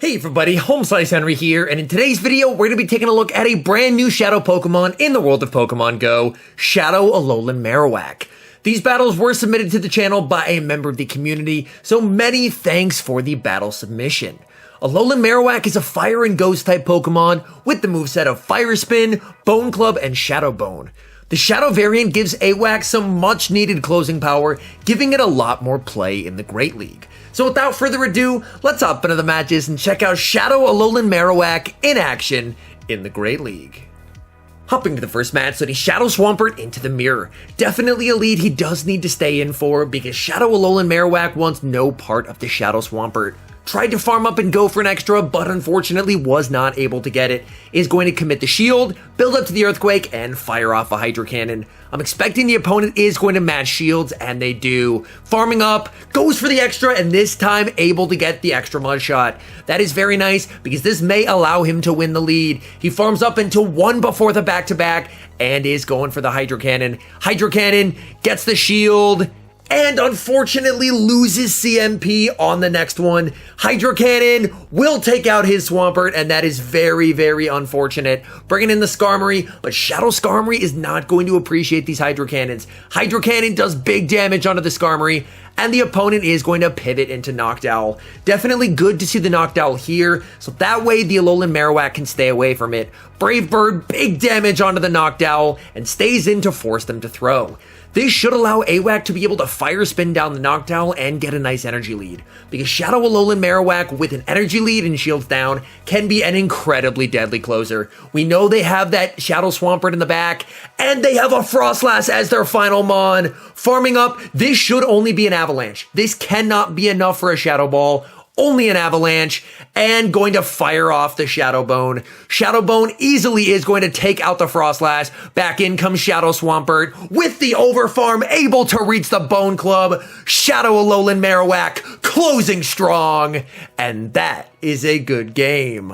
Hey everybody, HomeSliceHenry here, and in today's video, we're going to be taking a look at a brand new Shadow Pokemon in the world of Pokemon Go, Shadow ALOLAN MAROWAK. These battles were submitted to the channel by a member of the community, so many thanks for the battle submission. ALOLAN MAROWAK is a Fire and Ghost type Pokemon with the moveset of Fire Spin, Bone Club, and Shadow Bone. The Shadow variant gives AWAK some much needed closing power, giving it a lot more play in the Great League. So without further ado, let's hop into the matches and check out Shadow ALOLAN MAROWAK in action in the Great League. Hopping to the first match, so the Shadow Swampert into the mirror. Definitely a lead he does need to stay in for because Shadow ALOLAN MAROWAK wants no part of the Shadow Swampert. Tried to farm up and go for an extra, but unfortunately was not able to get it. Is going to commit the shield, build up to the Earthquake, and fire off a Hydro Cannon. I'm expecting the opponent is going to match shields, and they do. Farming up, goes for the extra, and this time able to get the extra mud shot. That is very nice, because this may allow him to win the lead. He farms up into one before the back-to-back, and is going for the Hydro Cannon. Hydro Cannon gets the shield, and unfortunately loses CMP on the next one. Hydro Cannon will take out his Swampert, and that is very, very unfortunate. Bringing in the Skarmory, but Shadow Skarmory is not going to appreciate these Hydro Cannons. Hydro Cannon does big damage onto the Skarmory, and the opponent is going to pivot into Noctowl. Definitely good to see the Noctowl here, so that way the ALOLAN MAROWAK can stay away from it. Brave Bird, big damage onto the Noctowl, and stays in to force them to throw. This should allow AWAK to be able to Fire Spin down the Noctowl and get a nice energy lead, because Shadow ALOLAN MAROWAK with an energy lead and shields down can be an incredibly deadly closer. We know they have that Shadow Swampert in the back, and they have a Frostlass as their final mon. Farming up, this should only be an Avalanche. This cannot be enough for a Shadow Ball. Only an Avalanche, and going to fire off the Shadow Bone. Shadow Bone easily is going to take out the Frostlass. Back in comes Shadow Swampert with the overfarm, able to reach the Bone Club. Shadow ALOLAN MAROWAK closing strong, and that is a good game.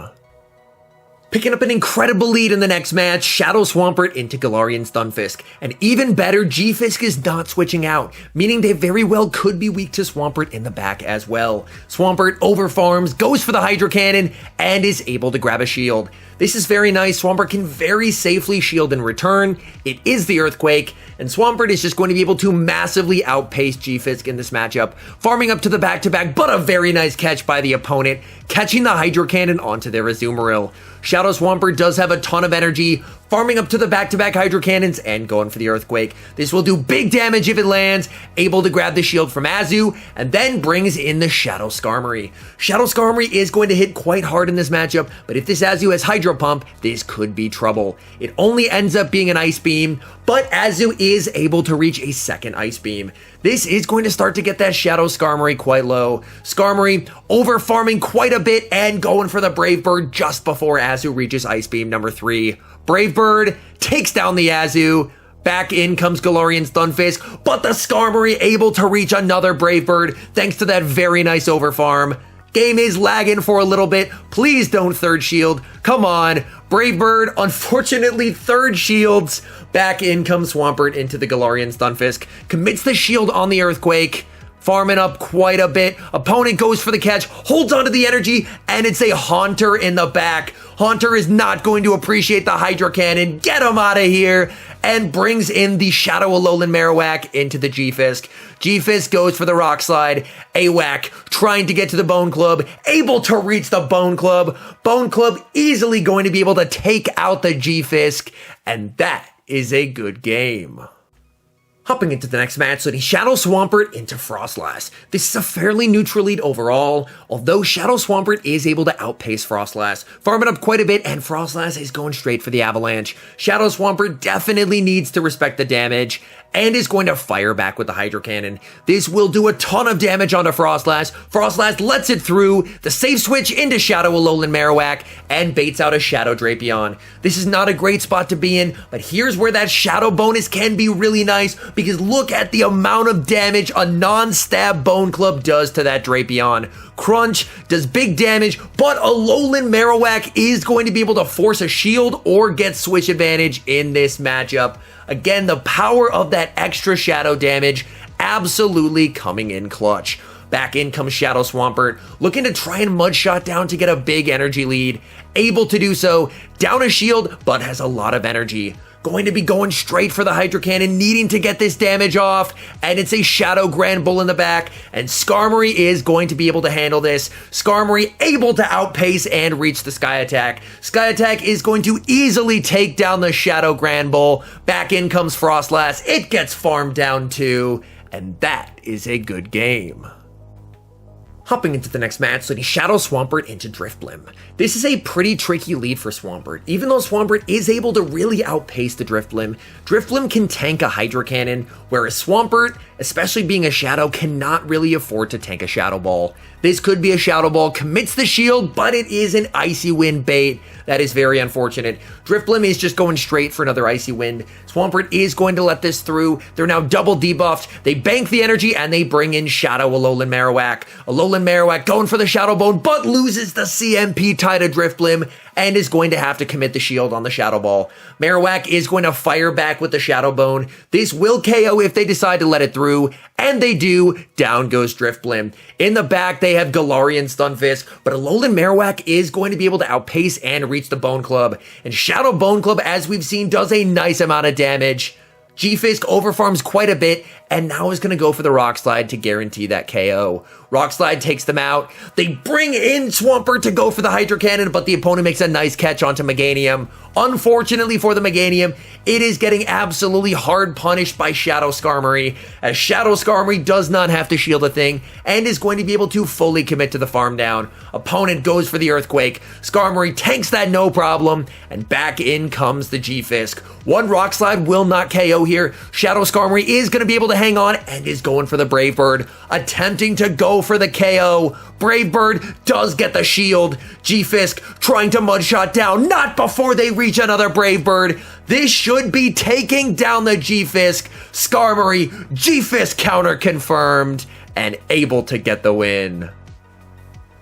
Picking up an incredible lead in the next match, Shadow Swampert into Galarian Stunfisk. And even better, G-Fisk is not switching out, meaning they very well could be weak to Swampert in the back as well. Swampert overfarms, goes for the Hydro Cannon, and is able to grab a shield. This is very nice. Swampert can very safely shield in return. It is the Earthquake, and Swampert is just going to be able to massively outpace G-Fisk in this matchup, farming up to the back-to-back, but a very nice catch by the opponent, catching the Hydro Cannon onto their Azumarill. Shadow Swampert does have a ton of energy, farming up to the back-to-back Hydro Cannons and going for the Earthquake. This will do big damage if it lands, able to grab the shield from Azu, and then brings in the Shadow Skarmory. Shadow Skarmory is going to hit quite hard in this matchup, but if this Azu has Hydro Pump, this could be trouble. It only ends up being an Ice Beam, but Azu is able to reach a second Ice Beam. This is going to start to get that Shadow Skarmory quite low. Skarmory over-farming quite a bit and going for the Brave Bird just before Azu reaches Ice Beam number 3. Brave Bird takes down the Azu. Back in comes Galarian Stunfisk, but the Skarmory able to reach another Brave Bird thanks to that very nice overfarm. Game is lagging for a little bit. Please don't third shield. Come on. Brave Bird, unfortunately, third shields. Back in comes Swampert into the Galarian Stunfisk. Commits the shield on the Earthquake. Farming up quite a bit. Opponent goes for the catch, holds onto the energy, and it's a Haunter in the back. Haunter is not going to appreciate the Hydro Cannon. Get him out of here. And brings in the Shadow ALOLAN MAROWAK into the G-Fisk. G-Fisk goes for the Rock Slide. AWAK trying to get to the Bone Club. Able to reach the Bone Club. Bone Club easily going to be able to take out the G-Fisk. And that is a good game. Hopping into the next match, so the Shadow Swampert into Frostlass. This is a fairly neutral lead overall, although Shadow Swampert is able to outpace Frostlass, farming up quite a bit, and Frostlass is going straight for the Avalanche. Shadow Swampert definitely needs to respect the damage, and is going to fire back with the Hydro Cannon. This will do a ton of damage onto Frostlass. Frostlass lets it through, the safe switch into Shadow ALOLAN MAROWAK, and baits out a Shadow Drapion. This is not a great spot to be in, but here's where that Shadow bonus can be really nice, because look at the amount of damage a non-stab Bone Club does to that Drapion. Crunch does big damage, but ALOLAN MAROWAK is going to be able to force a shield or get switch advantage in this matchup. Again, the power of that extra shadow damage absolutely coming in clutch. Back in comes Shadow Swampert, looking to try and Mudshot down to get a big energy lead. Able to do so, down a shield, but has a lot of energy. Going to be going straight for the Hydro Cannon, needing to get this damage off, and it's a Shadow Grand Bull in the back, and Skarmory is going to be able to handle this. Skarmory able to outpace and reach the Sky Attack. Sky Attack is going to easily take down the Shadow Grand Bull. Back in comes Frostlass, it gets farmed down too, and that is a good game. Hopping into the next match, letting Shadow Swampert into Drifblim. This is a pretty tricky lead for Swampert. Even though Swampert is able to really outpace the Drifblim, Drifblim can tank a Hydro Cannon, whereas Swampert, especially being a Shadow, cannot really afford to tank a Shadow Ball. This could be a Shadow Ball, commits the shield, but it is an Icy Wind bait. That is very unfortunate. Drifblim is just going straight for another Icy Wind. Swampert is going to let this through. They're now double debuffed. They bank the energy and they bring in Shadow ALOLAN MAROWAK. ALOLAN MAROWAK going for the Shadow Bone, but loses the CMP tie to Drifblim and is going to have to commit the shield on the Shadow Ball. Marowak is going to fire back with the Shadow Bone. This will KO if they decide to let it through, and they do. Down goes Drifblim. In the back, they have Galarian Stunfisk, but ALOLAN MAROWAK is going to be able to outpace and reach the Bone Club. And Shadow Bone Club, as we've seen, does a nice amount of damage. G-Fisk overfarms quite a bit, and now is going to go for the Rock Slide to guarantee that KO. Rock Slide takes them out. They bring in Swampert to go for the Hydro Cannon, but the opponent makes a nice catch onto Meganium. Unfortunately for the Meganium, it is getting absolutely hard punished by Shadow Skarmory, as Shadow Skarmory does not have to shield a thing, and is going to be able to fully commit to the farm down. Opponent goes for the Earthquake. Skarmory tanks that no problem, and back in comes the G-Fisk. One Rock Slide will not KO here. Shadow Skarmory is going to be able to hang on and is going for the Brave Bird, attempting to go for the KO. Brave Bird does get the shield. G-Fisk trying to Mudshot down, not before they reach another Brave Bird. This should be taking down the G-Fisk. Skarmory, G-Fisk counter confirmed, and able to get the win.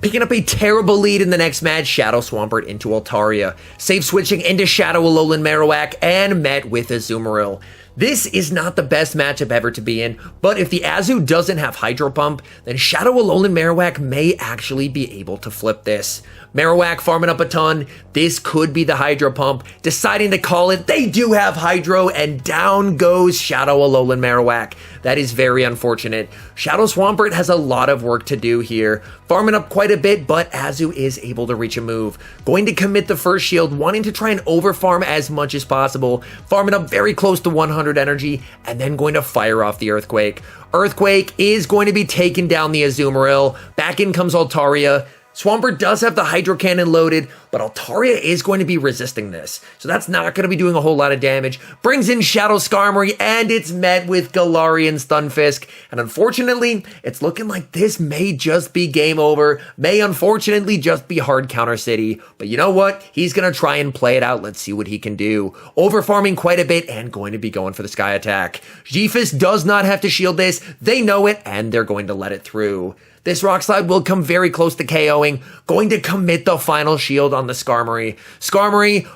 Picking up a terrible lead in the next match, Shadow Swampert into Altaria. Safe switching into Shadow ALOLAN MAROWAK and met with Azumarill. This is not the best matchup ever to be in, but if the Azu doesn't have Hydro Pump, then Shadow ALOLAN MAROWAK may actually be able to flip this. Marowak farming up a ton. This could be the Hydro Pump. Deciding to call it, they do have Hydro, and down goes Shadow ALOLAN MAROWAK. That is very unfortunate. Shadow Swampert has a lot of work to do here. Farming up quite a bit, but Azu is able to reach a move. Going to commit the first shield, wanting to try and overfarm as much as possible. Farming up very close to 100 energy, and then going to fire off the Earthquake. Earthquake is going to be taking down the Azumarill. Back in comes Altaria. Swampert does have the Hydro Cannon loaded, but Altaria is going to be resisting this, so that's not going to be doing a whole lot of damage. Brings in Shadow Skarmory, and it's met with Galarian Stunfisk, and unfortunately, it's looking like this may just be game over, may unfortunately just be hard counter city, but you know what? He's going to try and play it out. Let's see what he can do. Overfarming quite a bit, and going to be going for the Sky Attack. G-Fisk does not have to shield this, they know it, and they're going to let it through. This Rock Slide will come very close to KOing, going to commit the final shield on the Skarmory. Skarmory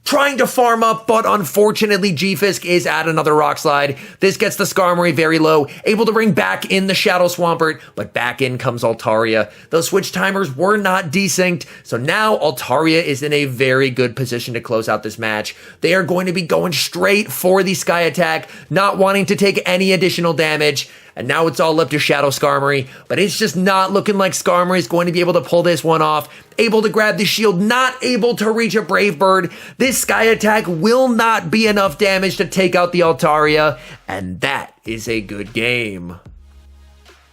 trying to farm up, but unfortunately G-Fisk is at another Rock Slide. This gets the Skarmory very low, able to bring back in the Shadow Swampert, but back in comes Altaria. Those switch timers were not desynced, so now Altaria is in a very good position to close out this match. They are going to be going straight for the Sky Attack, not wanting to take any additional damage. And now it's all up to Shadow Skarmory, but it's just not looking like Skarmory is going to be able to pull this one off. Able to grab the shield, not able to reach a Brave Bird. This Sky Attack will not be enough damage to take out the Altaria, and that is a good game.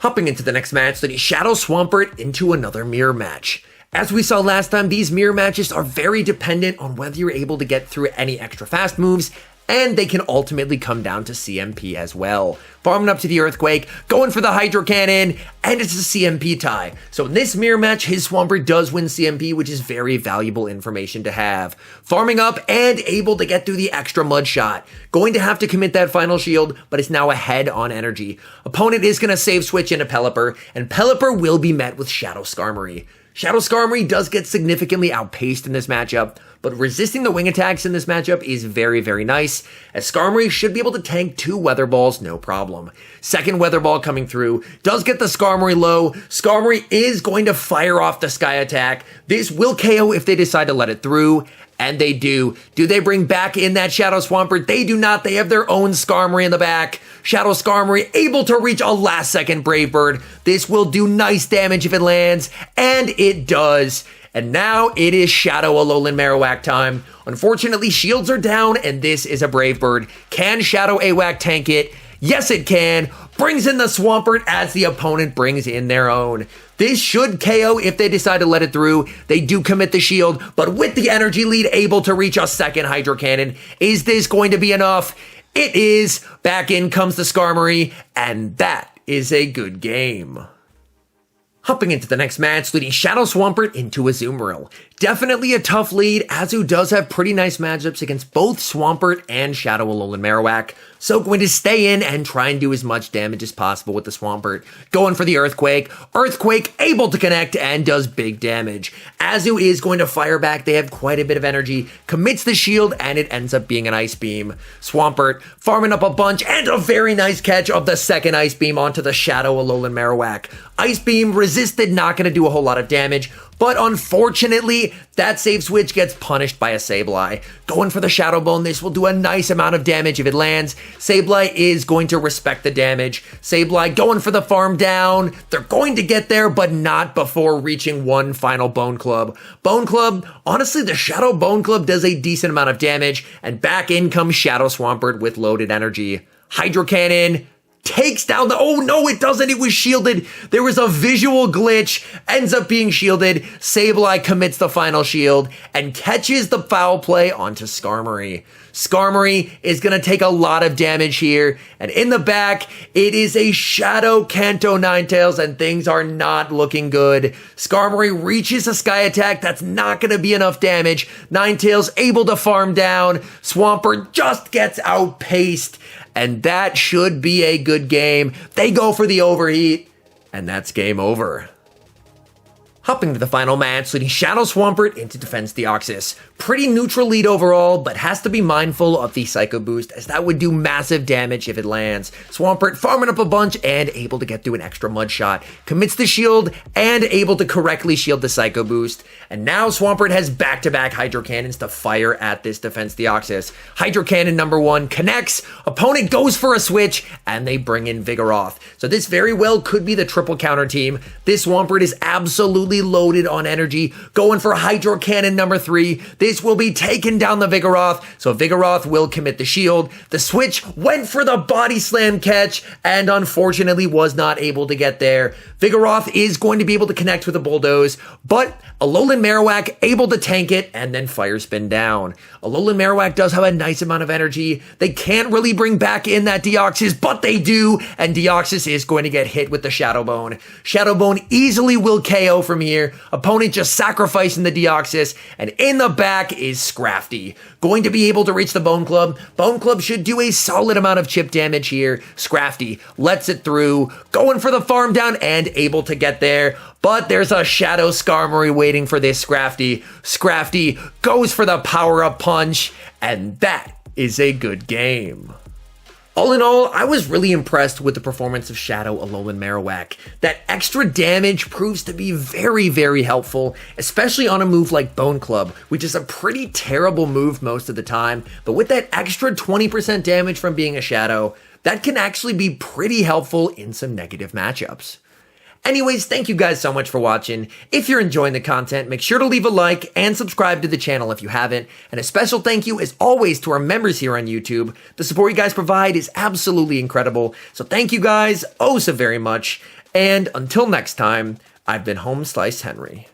Hopping into the next match, letting Shadow Swampert into another mirror match. As we saw last time, these mirror matches are very dependent on whether you're able to get through any extra fast moves, and they can ultimately come down to CMP as well. Farming up to the Earthquake, going for the Hydro Cannon, and it's a CMP tie. So in this mirror match, his Swampert does win CMP, which is very valuable information to have. Farming up and able to get through the extra mud shot. Going to have to commit that final shield, but is now ahead on energy. Opponent is going to save switch into Pelipper, and Pelipper will be met with Shadow Skarmory. Shadow Skarmory does get significantly outpaced in this matchup, but resisting the wing attacks in this matchup is very, very nice, as Skarmory should be able to tank 2 Weather Balls no problem. Second Weather Ball coming through does get the Skarmory low. Skarmory is going to fire off the Sky Attack. This will KO if they decide to let it through, and they do. Do they bring back in that Shadow Swampert? They do not. They have their own Skarmory in the back. Shadow Skarmory able to reach a last second Brave Bird. This will do nice damage if it lands, and it does. And now it is Shadow Alolan Marowak time. Unfortunately, shields are down, and this is a Brave Bird. Can Shadow AWAC tank it? Yes, it can. Brings in the Swampert as the opponent brings in their own. This should KO if they decide to let it through. They do commit the shield, but with the energy lead, able to reach a second Hydro Cannon. Is this going to be enough? It is. Back in comes the Skarmory, and that is a good game. Hopping into the next match, leading Shadow Swampert into Azumarill. Definitely a tough lead. Azu does have pretty nice matchups against both Swampert and Shadow Alolan Marowak, so going to stay in and try and do as much damage as possible with the Swampert. Going for the Earthquake. Earthquake able to connect and does big damage. Azu is going to fire back. They have quite a bit of energy. Commits the shield and it ends up being an Ice Beam. Swampert farming up a bunch and a very nice catch of the second Ice Beam onto the Shadow Alolan Marowak. Ice Beam resisted, not going to do a whole lot of damage, but unfortunately, that save switch gets punished by a Sableye. Going for the Shadow Bone, this will do a nice amount of damage if it lands. Sableye is going to respect the damage. Sableye going for the farm down. They're going to get there, but not before reaching one final Bone Club. Bone Club, honestly, the Shadow Bone Club does a decent amount of damage, and back in comes Shadow Swampert with loaded energy. Hydro Cannon takes down the, oh no, it doesn't, it was shielded. There was a visual glitch, ends up being shielded. Sableye commits the final shield and catches the foul play onto Skarmory. Skarmory is going to take a lot of damage here, and in the back, it is a Shadow Kanto Ninetales, and things are not looking good. Skarmory reaches a Sky Attack, that's not going to be enough damage. Ninetales able to farm down. Swampert just gets outpaced, and that should be a good game. They go for the overheat, and that's game over. Hopping to the final match, leading Shadow Swampert into Defense Deoxys. Pretty neutral lead overall, but has to be mindful of the Psycho Boost, as that would do massive damage if it lands. Swampert farming up a bunch and able to get through an extra Mud Shot. Commits the shield and able to correctly shield the Psycho Boost. And now Swampert has back-to-back Hydro Cannons to fire at this Defense Deoxys. Hydro Cannon number 1 connects, opponent goes for a switch, and they bring in Vigoroth. So this very well could be the triple counter team. This Swampert is absolutely loaded on energy, going for Hydro Cannon number 3. This will be taken down the Vigoroth, so Vigoroth will commit the shield. The switch went for the Body Slam catch, and unfortunately was not able to get there. Vigoroth is going to be able to connect with a Bulldoze, but Alolan Marowak able to tank it and then Fire Spin down. Alolan Marowak does have a nice amount of energy. They can't really bring back in that Deoxys, but they do, and Deoxys is going to get hit with the Shadow Bone. Shadow Bone easily will KO from here. Opponent just sacrificing the Deoxys, and in the back is Scrafty. Going to be able to reach the Bone Club. Bone Club should do a solid amount of chip damage here. Scrafty lets it through, going for the farm down and able to get there. But there's a Shadow Skarmory waiting for this Scrafty. Scrafty goes for the power-up punch, and that is a good game. All in all, I was really impressed with the performance of Shadow Alolan Marowak. That extra damage proves to be very, very helpful, especially on a move like Bone Club, which is a pretty terrible move most of the time, but with that extra 20% damage from being a Shadow, that can actually be pretty helpful in some negative matchups. Anyways, thank you guys so much for watching. If you're enjoying the content, make sure to leave a like and subscribe to the channel if you haven't. And a special thank you, as always, to our members here on YouTube. The support you guys provide is absolutely incredible. So thank you guys oh so very much. And until next time, I've been HomeSliceHenry.